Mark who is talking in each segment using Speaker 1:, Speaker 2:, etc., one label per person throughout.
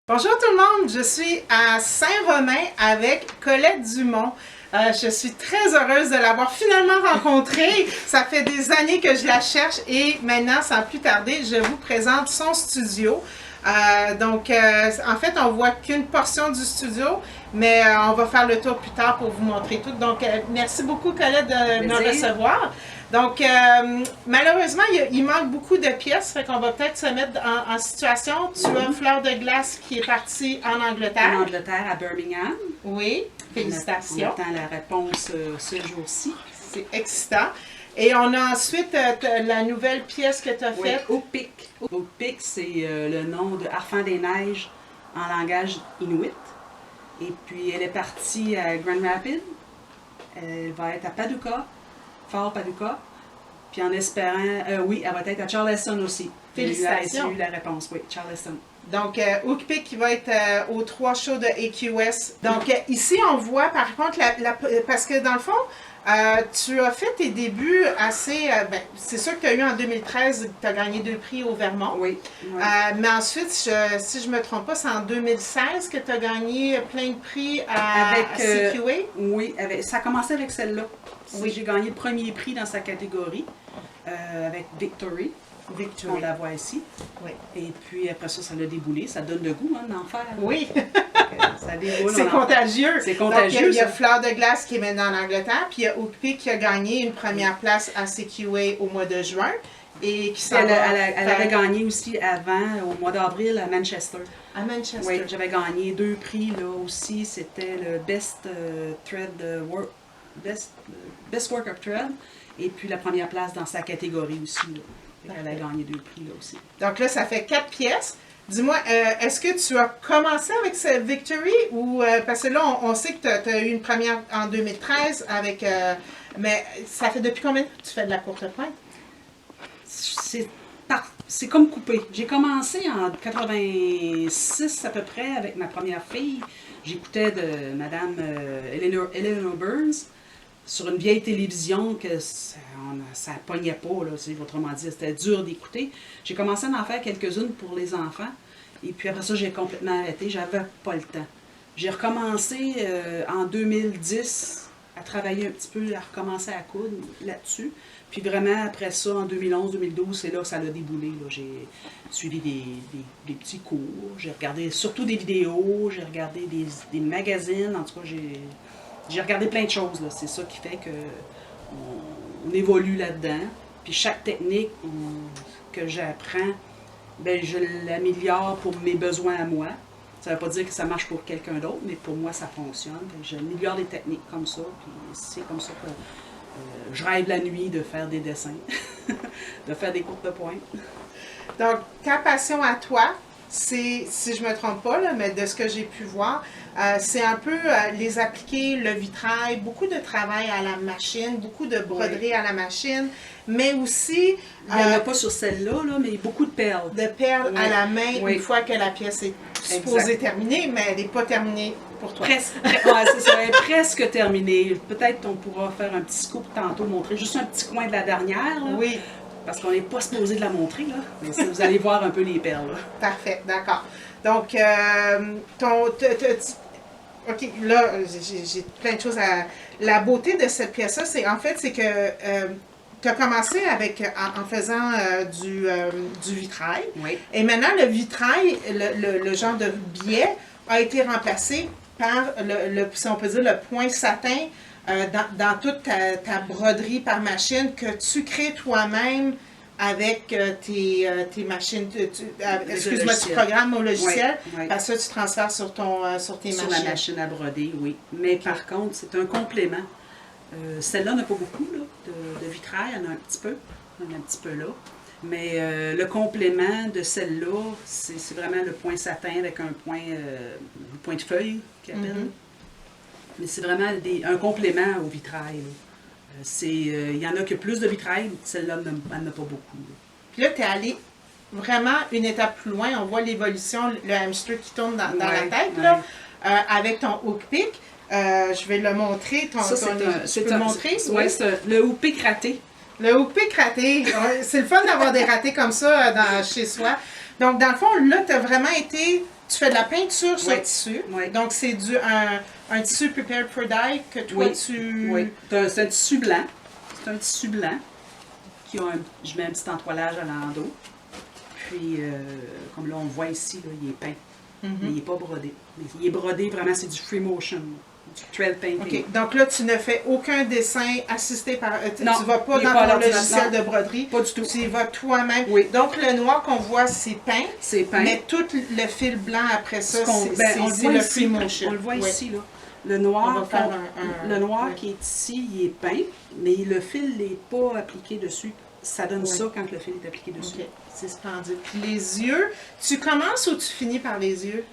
Speaker 1: Bonjour tout le monde, je suis à Saint-Romain avec Colette Dumont. Je suis très heureuse de l'avoir finalement rencontrée. Ça fait des années que je la cherche et maintenant, sans plus tarder, je vous présente son studio. En fait, on voit qu'une portion du studio, mais on va faire le tour plus tard pour vous montrer tout. Donc, merci beaucoup Colette de me recevoir. Donc, malheureusement, il manque beaucoup de pièces, fait qu'on va peut-être se mettre en situation. Tu as Fleur de Glace qui est partie en Angleterre.
Speaker 2: En Angleterre, à Birmingham.
Speaker 1: Oui, félicitations.
Speaker 2: On attend la réponse ce jour-ci.
Speaker 1: C'est excitant. Et on a ensuite la nouvelle pièce que tu as faite.
Speaker 2: Oak-Pick. Oak-Pick, c'est le nom de Harfang des Neiges en langage inuit. Et puis, elle est partie à Grand Rapids. Elle va être à Paducah. Fort Paducah, puis en espérant, oui, elle va être à Charleston aussi.
Speaker 1: Félicitations.
Speaker 2: J'ai eu la réponse, oui, Charleston.
Speaker 1: Donc, Oak-Pick qui va être aux 3 shows de AQS. Donc, ici, on voit par contre, parce que dans le fond, tu as fait tes débuts assez... c'est sûr que tu as eu en 2013, tu as gagné 2 prix au Vermont.
Speaker 2: Oui.
Speaker 1: Mais ensuite, si je ne me trompe pas, c'est en 2016 que tu as gagné plein de prix à CQA?
Speaker 2: Oui, ça a commencé avec celle-là.
Speaker 1: Oui.
Speaker 2: J'ai gagné le premier prix dans sa catégorie avec Victory. On la voit ici.
Speaker 1: Oui.
Speaker 2: Et puis après ça, ça l'a déboulé. Ça donne le goût d'en faire.
Speaker 1: Oui.
Speaker 2: Ça déroule.
Speaker 1: C'est contagieux.
Speaker 2: C'est contagieux.
Speaker 1: Donc, il y a Fleur de Glace qui est maintenant en Angleterre, puis il y a Oak-Pick qui a gagné une première place à CQA au mois de juin. Et qui
Speaker 2: elle avait gagné aussi avant, au mois d'avril, à Manchester.
Speaker 1: À Manchester.
Speaker 2: Oui, j'avais gagné 2 prix là aussi. C'était le Best Best Work of Thread. Et puis la première place dans sa catégorie aussi. Elle a gagné 2 prix là aussi.
Speaker 1: Donc là, ça fait 4 pièces. Dis-moi, est-ce que tu as commencé avec cette Victory ou parce que là, on sait que tu as eu une première en 2013 avec. Mais ça fait depuis combien de temps que tu fais de la courte pointe?
Speaker 2: C'est comme coupé. J'ai commencé en 86 à peu près avec ma première fille. J'écoutais de Madame Eleanor Burns sur une vieille télévision que ça pognait pas, là, autrement dit, c'était dur d'écouter. J'ai commencé à en faire quelques-unes pour les enfants. Et puis après ça, j'ai complètement arrêté. J'avais pas le temps. J'ai recommencé en 2010 à travailler un petit peu, à recommencer à coudre là-dessus. Puis vraiment, après ça, en 2011-2012, c'est là que ça a déboulé. J'ai suivi des petits cours, j'ai regardé surtout des vidéos, j'ai regardé des magazines, en tout cas, j'ai regardé plein de choses. C'est ça qui fait qu'on évolue là-dedans. Puis chaque technique que j'apprends, ben, je l'améliore pour mes besoins à moi. Ça ne veut pas dire que ça marche pour quelqu'un d'autre, mais pour moi, ça fonctionne. J'améliore des techniques comme ça, puis c'est comme ça que je rêve la nuit de faire des dessins, de faire des courtes pointes.
Speaker 1: Donc, ta passion à toi, c'est, si je ne me trompe pas, là, mais de ce que j'ai pu voir, c'est un peu les appliquer, le vitrail, beaucoup de travail à la machine, beaucoup de broderie à la machine, mais aussi...
Speaker 2: Il n'y en a pas sur celle-là, mais beaucoup de perles.
Speaker 1: De perles à la main une fois que la pièce est supposée terminée, mais elle n'est pas terminée pour toi.
Speaker 2: Presque, c'est ça, elle est presque terminée. Peut-être on pourra faire un petit scoop tantôt, montrer juste un petit coin de la dernière. Là,
Speaker 1: oui.
Speaker 2: Parce qu'on n'est pas supposé de la montrer, là. Mais vous allez voir un peu les perles. Là.
Speaker 1: Parfait, d'accord. Donc, OK, là, j'ai plein de choses à... La beauté de cette pièce-là, c'est que tu as commencé en faisant du vitrail.
Speaker 2: Oui.
Speaker 1: Et maintenant, le vitrail, le genre de biais, a été remplacé par, si on peut dire, le point satin dans toute ta broderie par machine que tu crées toi-même avec tes machines. Excuse-moi, tu programmes au logiciel. Oui. Parce que tu transfères sur tes machines.
Speaker 2: Sur la machine à broder, oui. Mais par contre, c'est un complément. Celle-là n'a pas beaucoup là, de vitrail, il y en a un petit peu. Il y en a un petit peu là. Mais le complément de celle-là, c'est vraiment le point satin avec un point de feuille qu'ils appellent. Mais c'est vraiment un complément au vitrail. Il y en a que plus de vitrail, celle-là, elle n'a pas beaucoup. Là.
Speaker 1: Puis là, tu es allé vraiment une étape plus loin. On voit l'évolution, le hamster qui tourne dans la tête, là, avec ton Oak-Pick. Je vais le montrer. Tu peux le montrer?
Speaker 2: Oui, c'est le Oak-Pick raté.
Speaker 1: Le Oak-Pick raté. C'est le fun d'avoir des ratés comme ça chez soi. Donc, dans le fond, là, tu as vraiment été Tu fais de la peinture sur
Speaker 2: Oui.
Speaker 1: tissu.
Speaker 2: Oui.
Speaker 1: Donc, c'est un tissu prepared for dye que toi, tu...
Speaker 2: Oui. C'est un tissu blanc. C'est un tissu blanc. Je mets un petit entoilage à l'endos. Puis, comme là, on voit ici, là, il est peint. Mais il n'est pas brodé. Mais il est brodé, vraiment, c'est du free motion. Du thread painting.
Speaker 1: OK. Donc là, tu ne fais aucun dessin assisté par...
Speaker 2: Non,
Speaker 1: tu ne vas pas
Speaker 2: il est
Speaker 1: dans
Speaker 2: pas à
Speaker 1: ton
Speaker 2: l'ordinateur.
Speaker 1: logiciel de broderie.
Speaker 2: Pas du tout.
Speaker 1: Tu y vas toi-même.
Speaker 2: Oui.
Speaker 1: Donc, le noir qu'on voit, c'est peint.
Speaker 2: C'est peint.
Speaker 1: Mais tout le fil blanc après ça,
Speaker 2: on
Speaker 1: c'est
Speaker 2: le
Speaker 1: le
Speaker 2: voit
Speaker 1: free
Speaker 2: ici.
Speaker 1: motion.
Speaker 2: On le voit
Speaker 1: Oui.
Speaker 2: ici, là. Le
Speaker 1: On
Speaker 2: noir,
Speaker 1: va faire
Speaker 2: le noir
Speaker 1: oui.
Speaker 2: qui est ici, il est peint, mais le fil n'est pas appliqué dessus. Ça donne
Speaker 1: Oui.
Speaker 2: ça quand le fil est appliqué dessus.
Speaker 1: OK. C'est splendide. Puis les yeux, tu commences ou tu finis par les yeux?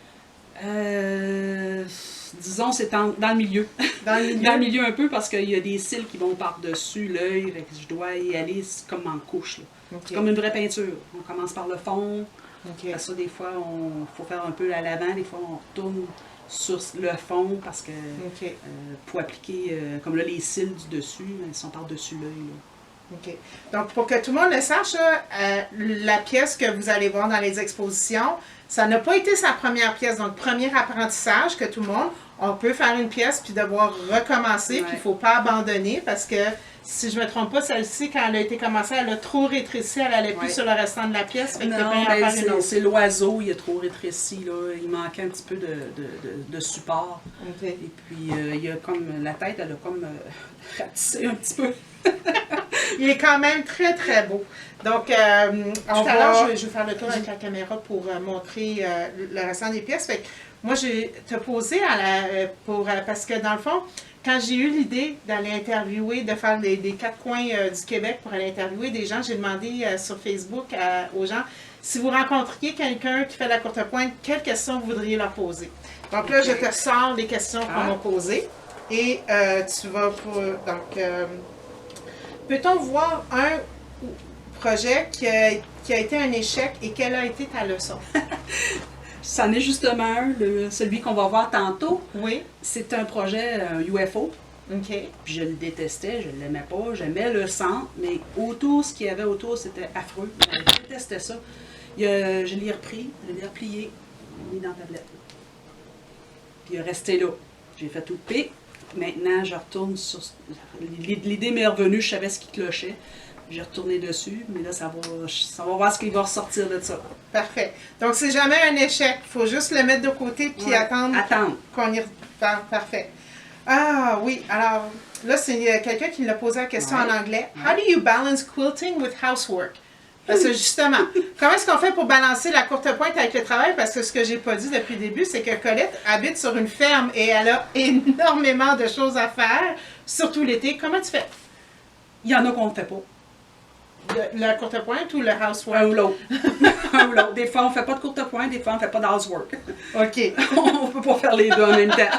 Speaker 2: Disons, c'est dans le milieu.
Speaker 1: Dans le milieu?
Speaker 2: Dans le milieu un peu parce qu'il y a des cils qui vont par-dessus l'œil, fait que je dois y aller comme en couche. Là.
Speaker 1: OK.
Speaker 2: C'est comme une vraie peinture. On commence par le fond.
Speaker 1: OK.
Speaker 2: Après ça, des fois, il faut faire un peu à l'avant. Des fois, on retourne sur le fond parce que
Speaker 1: OK.
Speaker 2: pour appliquer, comme là, les cils du dessus, ils sont par-dessus l'œil. Là.
Speaker 1: OK. Donc, pour que tout le monde le sache, là, la pièce que vous allez voir dans les expositions, ça n'a pas été sa première pièce. Donc, premier apprentissage que tout le monde, on peut faire une pièce puis devoir recommencer, puis il ne faut pas abandonner parce que, si je ne me trompe pas, celle-ci, quand elle a été commencée, elle a trop rétréci, elle n'allait plus sur le restant de la pièce. Fait que t'es bien à faire une autre.
Speaker 2: C'est l'oiseau, il est trop rétréci, là. Il manquait un petit peu de support.
Speaker 1: OK.
Speaker 2: Et puis, il y a comme, la tête, elle a comme ratissé un petit peu.
Speaker 1: Il est quand même très, très beau. Donc, tout à l'heure, je vais faire le tour avec la caméra pour montrer le restant des pièces. Fait que moi, je te posé parce que dans le fond, quand j'ai eu l'idée d'aller interviewer, de faire des quatre coins du Québec pour aller interviewer des gens, j'ai demandé sur Facebook aux gens, si vous rencontriez quelqu'un qui fait de la courte pointe, quelles questions vous voudriez leur poser? Donc là, je te sors les questions qu'on m'a posées et tu vas pour... Donc, peut-on voir un projet qui a été un échec et quelle a été ta leçon?
Speaker 2: C'en est justement un, celui qu'on va voir tantôt.
Speaker 1: Oui.
Speaker 2: C'est un projet UFO.
Speaker 1: OK.
Speaker 2: Puis je le détestais, je ne l'aimais pas. J'aimais le centre, mais autour, ce qu'il y avait autour, c'était affreux. Je détestais ça. Je l'ai repris, je l'ai replié, mis dans la tablette. Puis il est resté là. J'ai fait tout le pic. Maintenant, je retourne sur... L'idée m'est revenue, je savais ce qui clochait. J'ai retourné dessus, mais là, ça va voir ce qui va ressortir de ça.
Speaker 1: Parfait. Donc, c'est jamais un échec. Il faut juste le mettre de côté puis attendre qu'on y reparle. Parfait. Ah oui, alors là, c'est quelqu'un qui l'a posé la question en anglais. How do you balance quilting with housework? Parce que justement, comment est-ce qu'on fait pour balancer la courte pointe avec le travail? Parce que ce que j'ai pas dit depuis le début, c'est que Colette habite sur une ferme et elle a énormément de choses à faire, surtout l'été. Comment tu fais?
Speaker 2: Il y en a qu'on ne fait pas.
Speaker 1: La courte pointe ou le housework?
Speaker 2: Un ou l'autre. Un ou l'autre. Des fois, on ne fait pas de courte pointe, des fois, on ne fait pas de housework.
Speaker 1: OK.
Speaker 2: On ne peut pas faire les deux en même temps.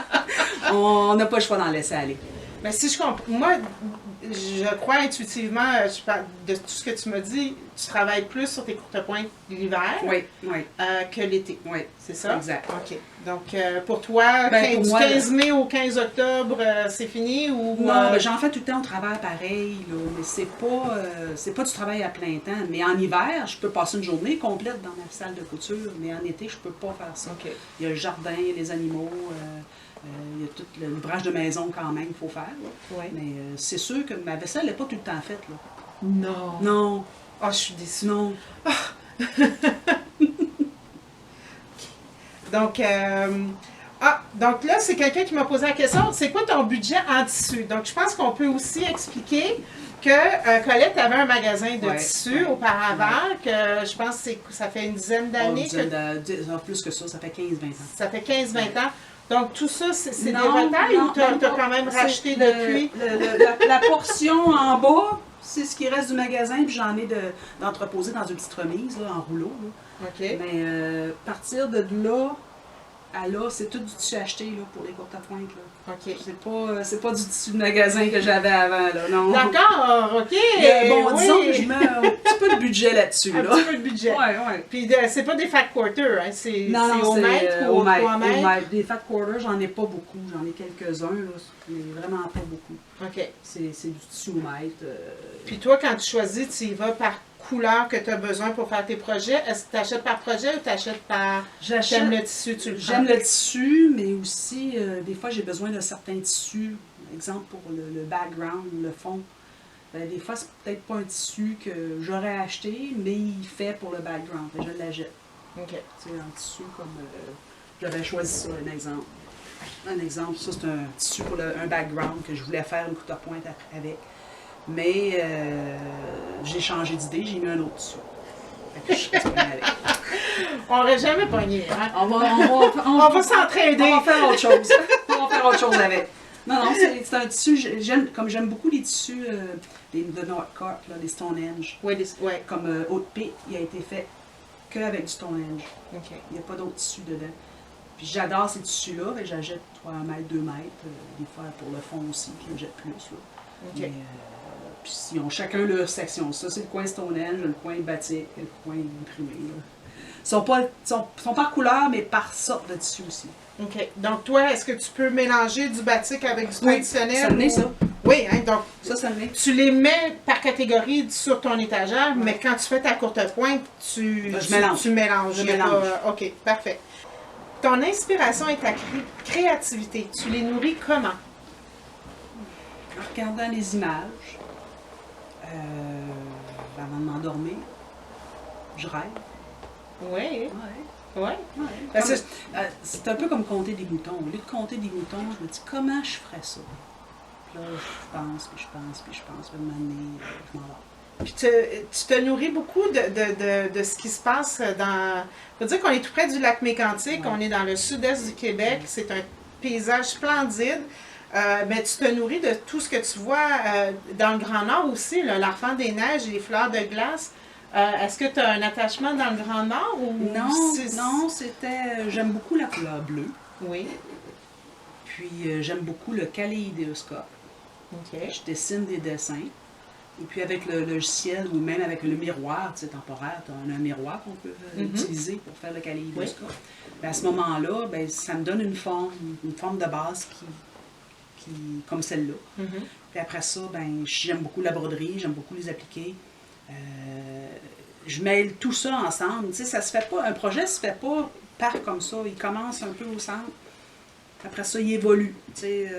Speaker 2: On n'a pas le choix d'en laisser aller.
Speaker 1: Mais si je comprends, moi, je crois intuitivement, je parle de tout ce que tu m'as dit, tu travailles plus sur tes courtes pointes l'hiver que l'été.
Speaker 2: Oui.
Speaker 1: C'est ça?
Speaker 2: Exact.
Speaker 1: OK. Donc, pour toi,
Speaker 2: pour
Speaker 1: du
Speaker 2: moi,
Speaker 1: 15 mai au 15 octobre, c'est fini ou...
Speaker 2: Non, ben, j'en fais tout le temps au travail pareil, là, mais c'est pas du travail à plein temps. Mais en hiver, je peux passer une journée complète dans ma salle de couture, mais en été, je peux pas faire ça.
Speaker 1: OK.
Speaker 2: Il y a le jardin, il y a les animaux, il y a tout l'ouvrage de maison quand même qu'il faut faire.
Speaker 1: Ouais.
Speaker 2: Mais c'est sûr que ma vaisselle n'est pas tout le temps faite. Là.
Speaker 1: Non.
Speaker 2: Non.
Speaker 1: Ah, je suis déçue.
Speaker 2: Non.
Speaker 1: Donc, donc là, c'est quelqu'un qui m'a posé la question, c'est quoi ton budget en tissu? Donc, je pense qu'on peut aussi expliquer que Colette avait un magasin de tissus auparavant, que je pense que ça fait une dizaine d'années.
Speaker 2: Plus que ça fait 15-20 ans.
Speaker 1: Ça fait 15-20 ans. Donc, tout ça, c'est des retails ou tu as quand même racheté depuis?
Speaker 2: La portion en bas, c'est ce qui reste du magasin, puis j'en ai d'entreposé dans une petite remise, là, en rouleau. Là.
Speaker 1: OK.
Speaker 2: Mais partir de là à là, c'est tout du tissu acheté là, pour les courtes pointes. Là.
Speaker 1: OK.
Speaker 2: C'est pas du tissu de magasin que j'avais avant. Là, non.
Speaker 1: D'accord, OK.
Speaker 2: Bon, disons que je mets un petit peu de budget là-dessus.
Speaker 1: Un
Speaker 2: là.
Speaker 1: petit peu de budget.
Speaker 2: Ouais.
Speaker 1: Puis, c'est pas des fat quarters, hein? C'est
Speaker 2: Non,
Speaker 1: au mètre ou au 3 mètres?
Speaker 2: Au mètre. Des fat quarters, j'en ai pas beaucoup. J'en ai quelques-uns, là, mais vraiment pas beaucoup.
Speaker 1: OK.
Speaker 2: C'est du tissu au mètre.
Speaker 1: Puis toi, quand tu choisis, tu y vas par couleurs que tu as besoin pour faire tes projets? Est-ce que tu achètes par projet ou tu achètes par... J'aime le tissu, tu le prends?
Speaker 2: J'aime le tissu, mais aussi, des fois, j'ai besoin de certains tissus. Par exemple, pour le background, le fond. Ben, des fois, c'est peut-être pas un tissu que j'aurais acheté, mais il fait pour le background. Je l'achète.
Speaker 1: OK.
Speaker 2: C'est un tissu comme... j'avais choisi ça, un exemple. Un exemple, ça, c'est un tissu pour un background que je voulais faire une couture pointe avec. Mais j'ai changé d'idée, j'ai mis un autre tissu. Fait que je reste pognée avec.
Speaker 1: On n'aurait jamais pogné, hein?
Speaker 2: On
Speaker 1: va s'entraider.
Speaker 2: On va faire autre chose. On va faire autre chose avec. Non, c'est un tissu, comme j'aime beaucoup les tissus de Northcote, les Stonehenge.
Speaker 1: Oui,
Speaker 2: Comme Haute Pique, il a été fait qu'avec du Stonehenge.
Speaker 1: OK.
Speaker 2: Il n'y a pas d'autres tissus dedans. Puis j'adore ces tissus-là, j'achète 3 mètres, 2 mètres, des fois pour le fond aussi, puis j'en jette plus. Là.
Speaker 1: OK.
Speaker 2: Mais, puis ils ont chacun leur section. Ça, c'est le coin Stonehenge, le coin batik, le coin imprimé. Là. Ils sont pas par couleur, mais par sorte de tissu aussi.
Speaker 1: OK. Donc, toi, est-ce que tu peux mélanger du batik avec du traditionnel?
Speaker 2: Ça venait, ça.
Speaker 1: Oui, hein, donc,
Speaker 2: Ça venait.
Speaker 1: tu les mets par catégorie sur ton étagère, mais quand tu fais ta courte pointe, tu mélanges.
Speaker 2: Je mélange.
Speaker 1: OK, parfait. Ton inspiration et ta créativité, tu les nourris comment?
Speaker 2: En regardant les images, avant de m'endormir, je rêve.
Speaker 1: Oui.
Speaker 2: Ouais.
Speaker 1: Oui.
Speaker 2: C'est un peu comme compter des moutons. Au lieu de compter des moutons, je me dis comment je ferais ça. Puis là, je pense, puis à un moment donné, je m'en vais.
Speaker 1: Puis tu te nourris beaucoup de ce qui se passe dans... Il faut dire qu'on est tout près du lac Mégantic, on est dans le sud-est du Québec, c'est un paysage splendide, mais tu te nourris de tout ce que tu vois dans le Grand Nord aussi, l'Enfant des Neiges, les fleurs de glace. Est-ce que tu as un attachement dans le Grand Nord? Ou
Speaker 2: Non, c'était... J'aime beaucoup la couleur bleue.
Speaker 1: Oui.
Speaker 2: Puis j'aime beaucoup le kaléidoscope.
Speaker 1: OK.
Speaker 2: Je dessine des dessins. Et puis avec le logiciel ou même avec le miroir, tu sais, temporaire, tu as un miroir qu'on peut utiliser pour faire le kaléidoscope. Oui. Ben, à ce moment-là, ben, ça me donne une forme de base qui comme celle-là. Puis après ça, ben, j'aime beaucoup la broderie, j'aime beaucoup les appliquer. Je mêle tout ça ensemble. Tu sais, ça se fait pas, un projet se fait pas par comme ça. Il commence un peu au centre. Après ça, il évolue. Tu sais,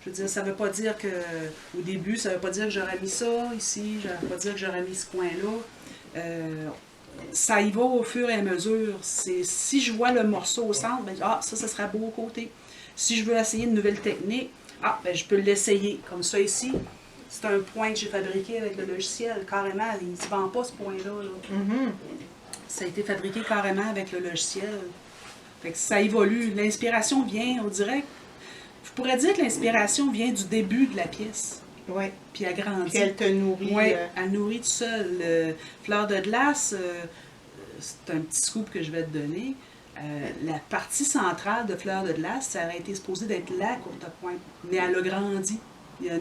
Speaker 2: je veux dire, ça ne veut pas dire qu'au début, ça ne veut pas dire que j'aurais mis ça ici, ça ne veut pas dire que j'aurais mis ce coin-là. Ça y va au fur et à mesure. Si je vois le morceau au centre, ben, ça sera beau au côté. Si je veux essayer une nouvelle technique, ben, je peux l'essayer. Comme ça ici, c'est un point que j'ai fabriqué avec le logiciel, carrément. Il ne se vend pas ce point-là. Là. Ça a été fabriqué carrément avec le logiciel. Fait que ça évolue. L'inspiration vient, on dirait, je pourrais dire que l'inspiration vient du début de la pièce.
Speaker 1: Oui.
Speaker 2: Puis elle grandit.
Speaker 1: Puis elle te nourrit.
Speaker 2: Oui, elle nourrit tout seul. Fleur de glace, c'est un petit scoop que je vais te donner. La partie centrale de Fleur de glace, ça aurait été supposé d'être la courte pointe, mais elle a grandi. Il y a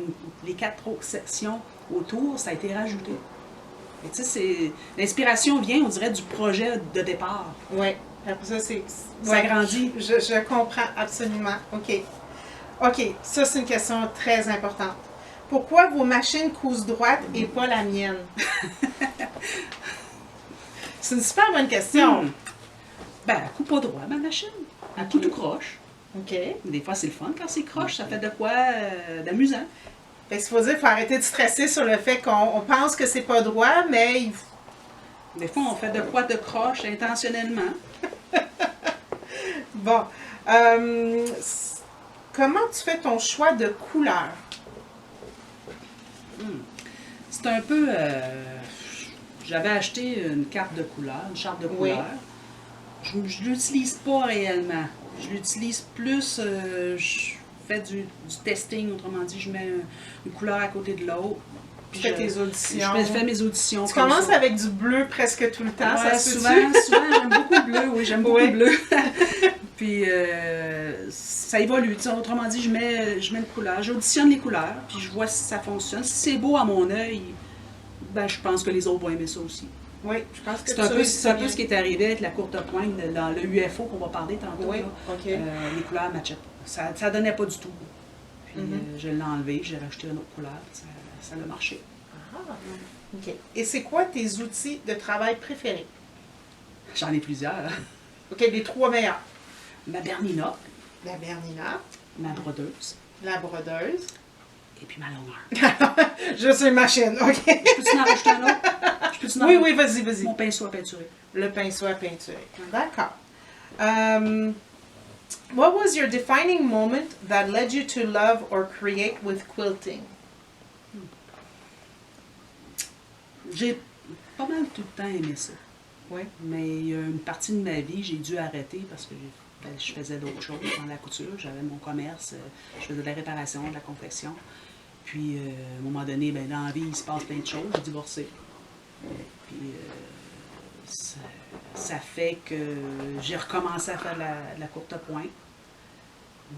Speaker 2: les 4 autres sections autour, ça a été rajouté. Tu sais, l'inspiration vient, on dirait, du projet de départ.
Speaker 1: Oui. Après ça,
Speaker 2: ça grandit.
Speaker 1: Je comprends absolument. OK. OK, ça, c'est une question très importante. Pourquoi vos machines cousent droite et pas la mienne? C'est une super bonne question.
Speaker 2: Ben, elle coupe pas droit, ma machine. Elle coupe tout croche.
Speaker 1: OK.
Speaker 2: Des fois, c'est le fun quand c'est croche. Ça fait de quoi d'amusant.
Speaker 1: Fait qu'il faut dire qu'il faut arrêter de stresser sur le fait qu'on pense que c'est pas droit, mais...
Speaker 2: Des fois, on fait de quoi de croche intentionnellement.
Speaker 1: Bon. Comment tu fais ton choix de couleur?
Speaker 2: C'est un peu... j'avais acheté une carte de couleur, une charte de couleur. Je ne l'utilise pas réellement. Je l'utilise plus... je fais du testing, autrement dit, je mets une couleur à côté de l'autre.
Speaker 1: Tu fais tes auditions.
Speaker 2: Je fais mes auditions.
Speaker 1: Tu commences avec du bleu presque tout le temps, ça se
Speaker 2: souvent, j'aime beaucoup le bleu, oui, j'aime beaucoup le bleu. Puis ça évolue, autrement dit, je mets une couleur, j'auditionne les couleurs, puis je vois si ça fonctionne. Si c'est beau à mon œil, ben je pense que les autres vont aimer ça aussi.
Speaker 1: Oui, je pense que
Speaker 2: c'est un peu ce qui est arrivé avec la courte pointe dans le UFO qu'on va parler tantôt.
Speaker 1: Oui, OK.
Speaker 2: Les couleurs matchaient pas. Ça donnait pas du tout. Puis je l'ai enlevé, j'ai rajouté une autre couleur, ça a marché.
Speaker 1: OK. Et c'est quoi tes outils de travail préférés?
Speaker 2: J'en ai plusieurs.
Speaker 1: OK, les 3 meilleurs.
Speaker 2: Ma Bernina,
Speaker 1: La Bernina,
Speaker 2: ma brodeuse,
Speaker 1: la brodeuse.
Speaker 2: et puis ma longueur.
Speaker 1: Je suis machine, OK.
Speaker 2: Je peux-tu en rajouter un autre? Je peux-tu en
Speaker 1: Oui,
Speaker 2: rajouter?
Speaker 1: oui, vas-y, vas-y.
Speaker 2: Mon pinceau à peinturer.
Speaker 1: Le pinceau à peinturer. D'accord. What was your defining moment that led you to love or create with quilting?
Speaker 2: J'ai pas mal tout le temps aimé ça.
Speaker 1: Oui.
Speaker 2: Mais il y a une partie de ma vie, j'ai dû arrêter parce que je faisais d'autres choses dans la couture. J'avais mon commerce, je faisais de la réparation, de la confection. Puis, à un moment donné, ben, dans la vie, il se passe plein de choses. J'ai divorcé. Puis, ça fait que j'ai recommencé à faire de la courte pointe.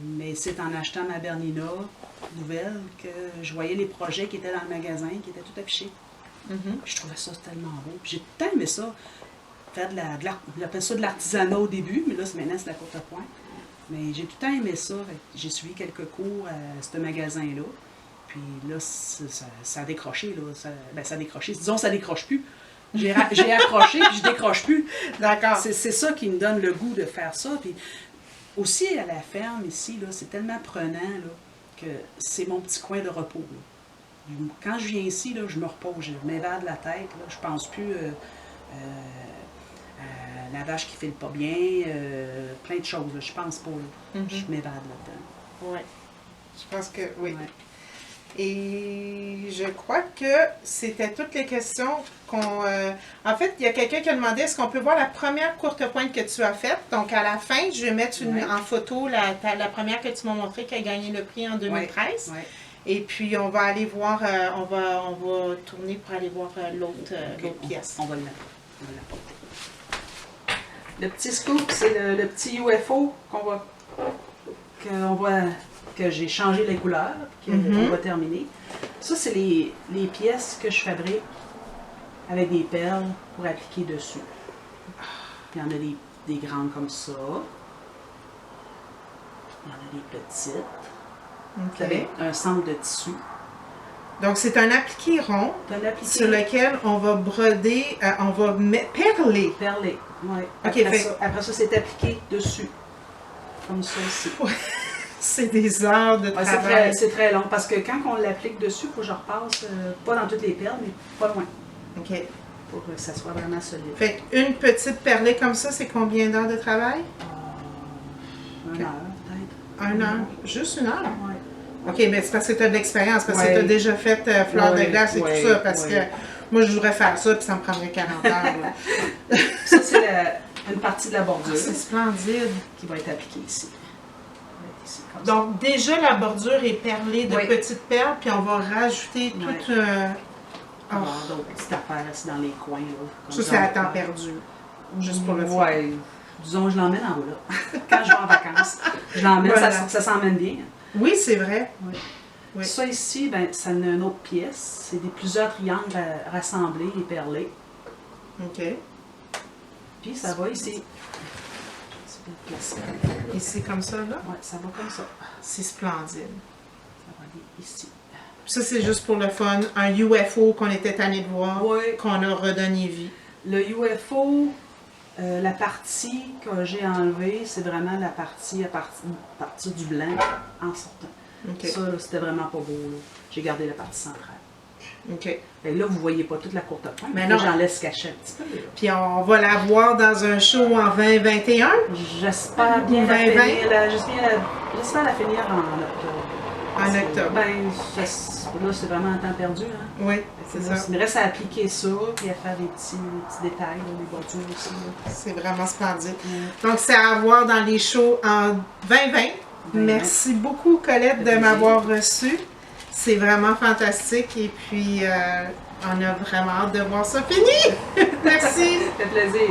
Speaker 2: Mais c'est en achetant ma Bernina nouvelle que je voyais les projets qui étaient dans le magasin, qui étaient tout affichés. Je trouvais ça tellement beau. J'ai tout le temps aimé ça. Faire j'appelle ça de l'artisanat au début, mais là, maintenant, c'est de la courte pointe. Mais j'ai tout le temps aimé ça. J'ai suivi quelques cours à ce magasin-là. Puis là, ça a décroché. Là. Ça a décroché. Disons, ça décroche plus. J'ai accroché, puis je décroche plus.
Speaker 1: D'accord.
Speaker 2: C'est ça qui me donne le goût de faire ça. Puis aussi, à la ferme, ici, là, c'est tellement prenant là, que c'est mon petit coin de repos. Là. Quand je viens ici, là, je me repose, je m'évade la tête. Là, je pense plus à la vache qui file pas bien, plein de choses. Là, je pense pas. Là. Je m'évade là-dedans.
Speaker 1: Oui. Je pense que oui.
Speaker 2: Ouais.
Speaker 1: Et je crois que c'était toutes les questions qu'on... En fait, il y a quelqu'un qui a demandé est-ce qu'on peut voir la première courte pointe que tu as faite. Donc, à la fin, je vais mettre en photo la première que tu m'as montrée qui a gagné le prix en 2013.
Speaker 2: Ouais.
Speaker 1: Et puis, on va aller voir, on va tourner pour aller voir l'autre pièce.
Speaker 2: On va le mettre. Le petit scoop, c'est le petit UFO que j'ai changé les couleurs, qu'on va terminer. Ça, c'est les pièces que je fabrique avec des perles pour appliquer dessus. Il y en a des grandes comme ça. Il y en a des petites. Avec un centre de tissu.
Speaker 1: Donc, c'est un appliqué rond sur
Speaker 2: le
Speaker 1: lequel on va broder, on va perler.
Speaker 2: perlé. Ouais.
Speaker 1: Okay,
Speaker 2: après ça, c'est appliqué dessus. Comme ça aussi.
Speaker 1: C'est des heures de
Speaker 2: Ouais,
Speaker 1: travail.
Speaker 2: c'est très long parce que quand on l'applique dessus, il faut que je repasse, pas dans toutes les perles, mais pas loin.
Speaker 1: OK.
Speaker 2: Pour que ça soit vraiment solide.
Speaker 1: Fait une petite perlée comme ça, c'est combien d'heures de travail?
Speaker 2: 1 heure, peut-être.
Speaker 1: 1 heure? Juste 1 heure?
Speaker 2: Ouais.
Speaker 1: OK, mais c'est parce que tu as de l'expérience, parce que
Speaker 2: Ouais.
Speaker 1: tu as déjà fait fleur de glace et
Speaker 2: Ouais,
Speaker 1: tout ça, parce
Speaker 2: ouais.
Speaker 1: que moi, je voudrais faire ça, puis ça me prendrait 40 heures. là.
Speaker 2: Ça, c'est une partie de la bordure
Speaker 1: C'est splendide.
Speaker 2: qui va être appliquée ici. Elle va être ici, comme ça.
Speaker 1: Donc, déjà, la bordure est perlée de
Speaker 2: Oui.
Speaker 1: petites perles, puis on va rajouter
Speaker 2: Ouais.
Speaker 1: toute...
Speaker 2: On va avoir d'autres petites affaires ici dans les coins. Là,
Speaker 1: ça, c'est à temps perdu. Juste pour le fun.
Speaker 2: Ouais. Disons, je l'emmène en haut, là. Quand je vais en vacances, je l'emmène,
Speaker 1: Voilà.
Speaker 2: ça s'emmène bien.
Speaker 1: Oui, c'est vrai.
Speaker 2: Oui.
Speaker 1: Oui.
Speaker 2: Ça ici, ben, ça en a une autre pièce. C'est plusieurs triangles rassemblés et perlés.
Speaker 1: OK.
Speaker 2: Puis ça va ici.
Speaker 1: Ici, comme ça, là.
Speaker 2: Ouais, ça va comme ça.
Speaker 1: C'est splendide.
Speaker 2: Ça va aller ici.
Speaker 1: Ça, c'est juste pour le fun. Un UFO qu'on était tanné de voir,
Speaker 2: Oui.
Speaker 1: qu'on a redonné vie.
Speaker 2: Le UFO, la partie que j'ai enlevée, c'est vraiment la partie à partir du blanc en sortant.
Speaker 1: OK.
Speaker 2: Ça, là, c'était vraiment pas beau. Là. J'ai gardé la partie centrale.
Speaker 1: OK.
Speaker 2: Et là, vous voyez pas toute la courte pointe.
Speaker 1: Mais
Speaker 2: Là,
Speaker 1: non.
Speaker 2: j'en laisse cacher un petit peu. Là.
Speaker 1: Puis on va la voir dans un show en 2021.
Speaker 2: J'espère bien la
Speaker 1: 2020.
Speaker 2: finir. J'espère la finir en octobre.
Speaker 1: En octobre.
Speaker 2: Ben, là, c'est vraiment un temps perdu. Hein?
Speaker 1: Oui, c'est
Speaker 2: Là,
Speaker 1: ça.
Speaker 2: il me reste à appliquer ça, puis à faire des petits détails, là, les bordures aussi. Là.
Speaker 1: C'est vraiment splendide. Donc, c'est à voir dans les shows en 2020. Merci beaucoup, Colette, de
Speaker 2: plaisir.
Speaker 1: m'avoir reçue. C'est vraiment fantastique. Et puis, on a vraiment hâte de voir ça fini. Merci.
Speaker 2: Ça fait plaisir.